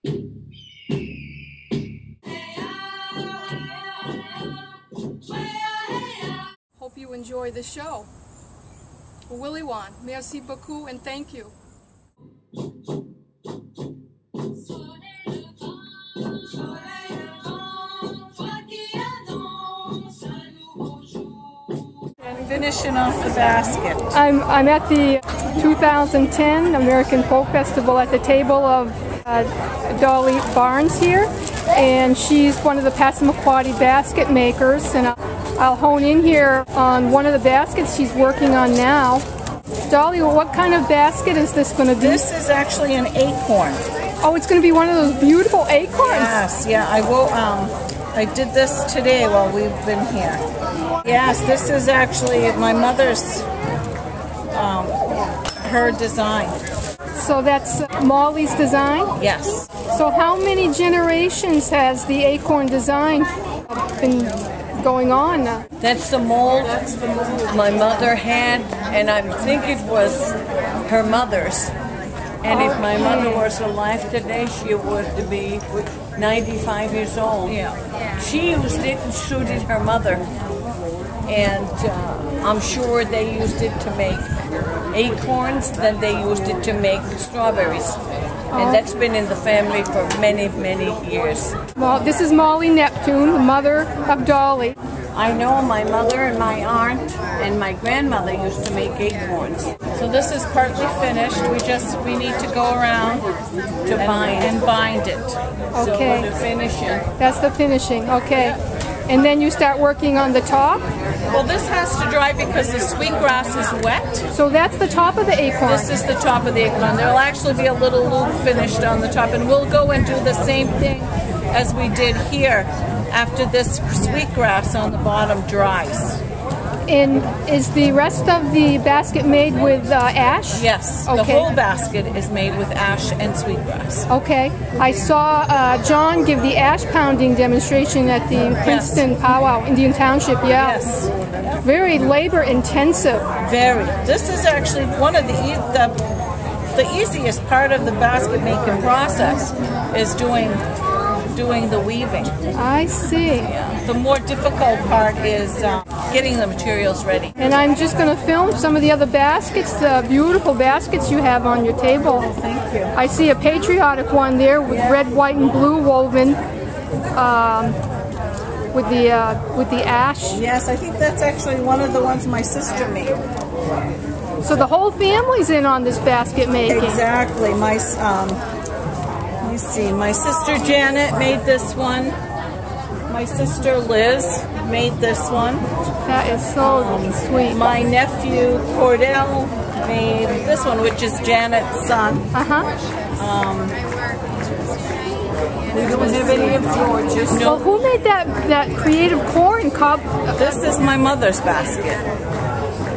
Hope you enjoy the show. Willy Wan, merci beaucoup and thank you. And finishing off the basket. I'm at the 2010 American Folk Festival at the table of Dolly Barnes here, and she's one of the Passamaquoddy basket makers, and I'll hone in here on one of the baskets she's working on now. Dolly, what kind of basket is this going to be? This is actually an acorn. Oh, it's going to be one of those beautiful acorns. Yes, yeah, I will. I did this today while we've been here. Yes, this is actually my mother's, her design. So that's Molly's design? Yes. So how many generations has the acorn design been going on? That's the mold my mother had, and I think it was her mother's. And if my mother was alive today, she would be 95 years old. Yeah. She used it and suited her mother. And I'm sure they used it to make acorns, then they used it to make strawberries. And that's been in the family for many, many years. Well, this is Molly Neptune, the mother of Dolly. I know my mother and my aunt and my grandmother used to make acorns. So this is partly finished. We need to go around to bind it. Okay. So the finishing. That's the finishing. Okay. And then you start working on the top? Well, this has to dry because the sweetgrass is wet. So that's the top of the acorn? This is the top of the acorn. There'll actually be a little loop finished on the top, and we'll go and do the same thing as we did here after this sweetgrass on the bottom dries. And is the rest of the basket made with ash? Yes, okay. The whole basket is made with ash and sweetgrass. Okay. I saw John give the ash pounding demonstration at the Princeton Powwow, Indian Township, yeah. Yes. Very labor intensive. Very. This is actually one of the easiest part of the basket making process is doing the weaving. I see. Yeah. The more difficult part is getting the materials ready. And I'm just going to film some of the other baskets, the beautiful baskets you have on your table. Oh, thank you. I see a patriotic one there with red, white, and blue woven with the ash. Yes, I think that's actually one of the ones my sister made. So the whole family's in on this basket making. Exactly. Let me see. My sister Janet made this one. My sister Liz made this one. That is so sweet. My nephew Cordell made this one, which is Janet's son. We don't have any of George's. No. Well, who made that creative corn cob? This is my mother's basket.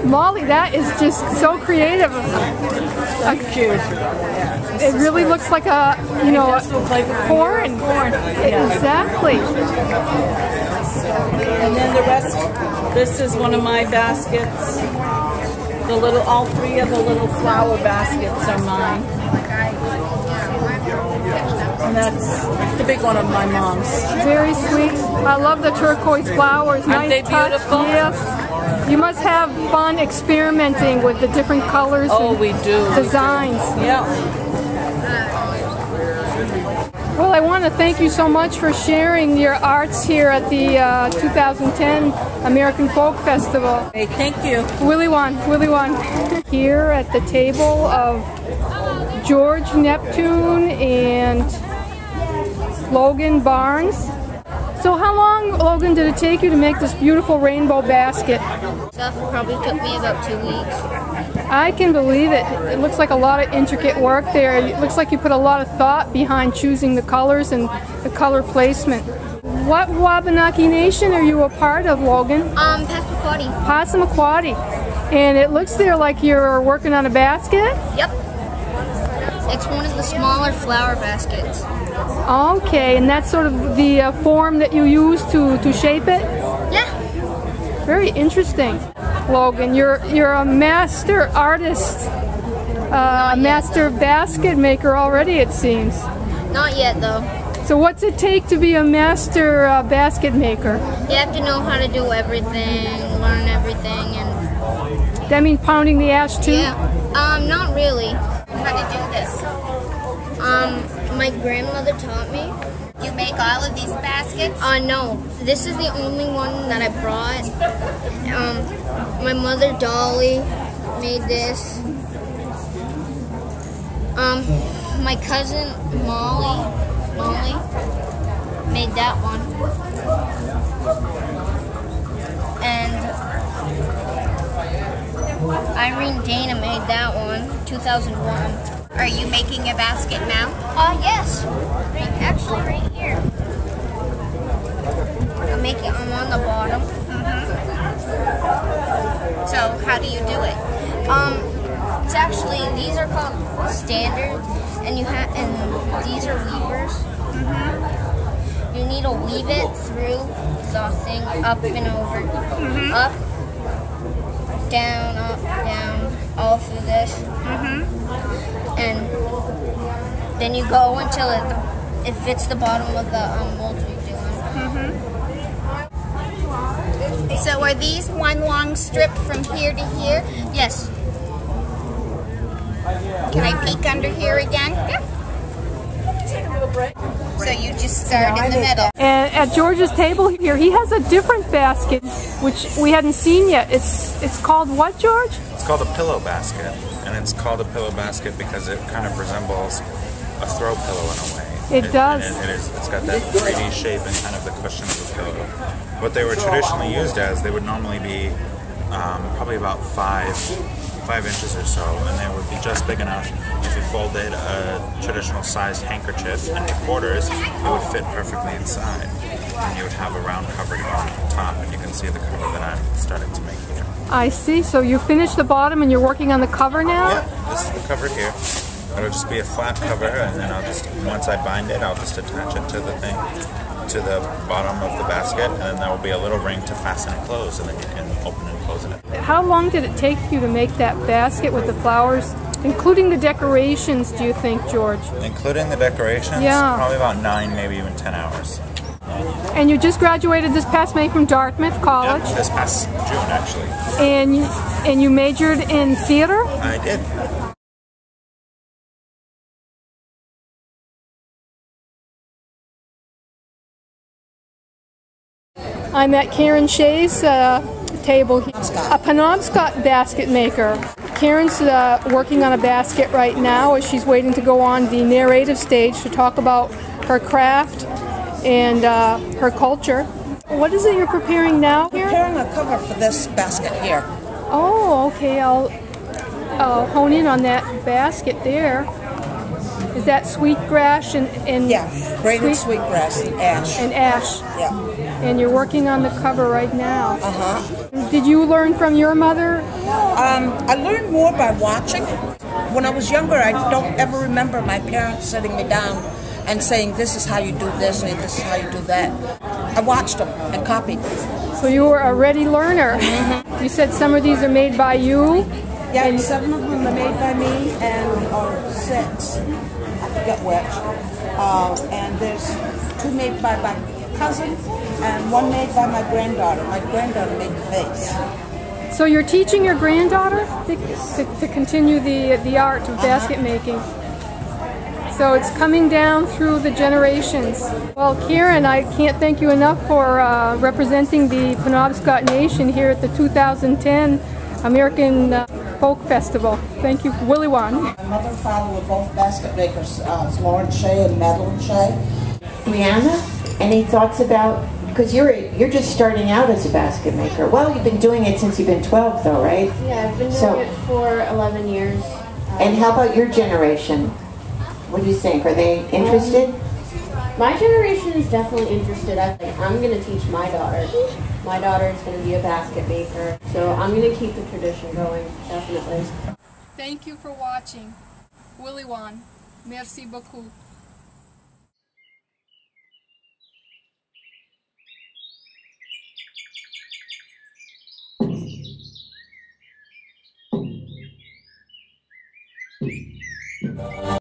Molly, that is just so creative. Cute. It really looks like a, you know, like corn. Exactly. And then the rest, this is one of my baskets. All three of the little flower baskets are mine. And that's the big one of my mom's. Very sweet. I love the turquoise flowers. Aren't nice they touch. beautiful? Yes. You must have fun experimenting with the different colors and we do. designs. Yeah. Well, I want to thank you so much for sharing your arts here at the 2010 American Folk Festival. Hey, thank you. Willy Wan. Here at the table of George Neptune and Logan Barnes. So how long, Logan, did it take you to make this beautiful rainbow basket? Stuff probably took me about 2 weeks. I can believe it. It looks like a lot of intricate work there. It looks like you put a lot of thought behind choosing the colors and the color placement. What Wabanaki Nation are you a part of, Logan? Passamaquoddy. Passamaquoddy. And it looks there like you're working on a basket? Yep. It's one of the smaller flower baskets. Okay, and that's sort of the form that you use to shape it? Yeah. Very interesting. Logan, you're a master artist, a master basket maker already, it seems. Not yet, though. So what's it take to be a master basket maker? You have to know how to do everything, learn everything, and... That means pounding the ash too? Yeah. Not really. How to do this? My grandmother taught me. You make all of these baskets? No. This is the only one that I brought. My mother, Dolly, made this. My cousin, Molly made that one. And Irene Dana made that one, 2001. Are you making a basket now? Yes. Actually, right here. I'm on the bottom. So how do you do it? It's actually, these are called standards, and these are weavers. You need to weave it through the thing, up and over, up, down, all through this, and then you go until it fits the bottom of the mold you're doing. So are these one long strip from here to here? Yes. Can I peek under here again? Yeah. So you just start in the middle. And at George's table here, he has a different basket, which we hadn't seen yet. It's called what, George? It's called a pillow basket, and it's called a pillow basket because it kind of resembles a throw pillow in a way. It does. It's got that 3D shape and kind of the cushion of a pillow. What they were traditionally used as, they would normally be probably about 5 inches or so, and they would be just big enough if you folded a traditional sized handkerchief into quarters, it would fit perfectly inside. And you would have a round cover on top, and you can see the cover that I'm starting to make here. I see. So you finished the bottom and you're working on the cover now? Yeah, this is the cover here. It'll just be a flat cover, and then once I bind it, I'll just attach it to the thing, to the bottom of the basket, and then there will be a little ring to fasten and close, and then you can open and close it. How long did it take you to make that basket with the flowers, including the decorations, do you think, George? Including the decorations? Yeah. Probably about 9, maybe even 10 hours. And you just graduated this past May from Dartmouth College? Yep, this past June, actually. And you majored in theater? I did. I'm at Karen Shea's table here, a Penobscot basket maker. Karen's working on a basket right now as she's waiting to go on the narrative stage to talk about her craft and her culture. What is it you're preparing now here? Preparing a cover for this basket here. Oh, okay. I'll hone in on that basket there. Is that sweetgrass and Yeah, braided sweetgrass and ash. And ash. Yeah. And you're working on the cover right now. Uh-huh. Did you learn from your mother? I learned more by watching. When I was younger, I don't ever remember my parents sitting me down and saying, this is how you do this and this is how you do that. I watched them and copied. So you were a ready learner. Mm-hmm. You said some of these are made by you? Yeah, and 7 of them are made by me, and 6, I forget which. And there's 2 made by my cousin and 1 made by my granddaughter. My granddaughter made the vase. So you're teaching your granddaughter to continue the art of basket making. So it's coming down through the generations. Well, Karen, I can't thank you enough for representing the Penobscot Nation here at the 2010 American Folk Festival. Thank you, Willie Wan. My mother and father were both basket makers, Lawrence Shea and Madeline Shea. Leanna, any thoughts about, because you're just starting out as a basket maker. Well, you've been doing it since you've been 12 though, right? Yeah, I've been doing it for 11 years. And how about your generation? What do you think? Are they interested? My generation is definitely interested. I'm going to teach my daughter. My daughter is going to be a basket maker, so I'm going to keep the tradition going, definitely. Thank you for watching. Willie Wan. Merci beaucoup.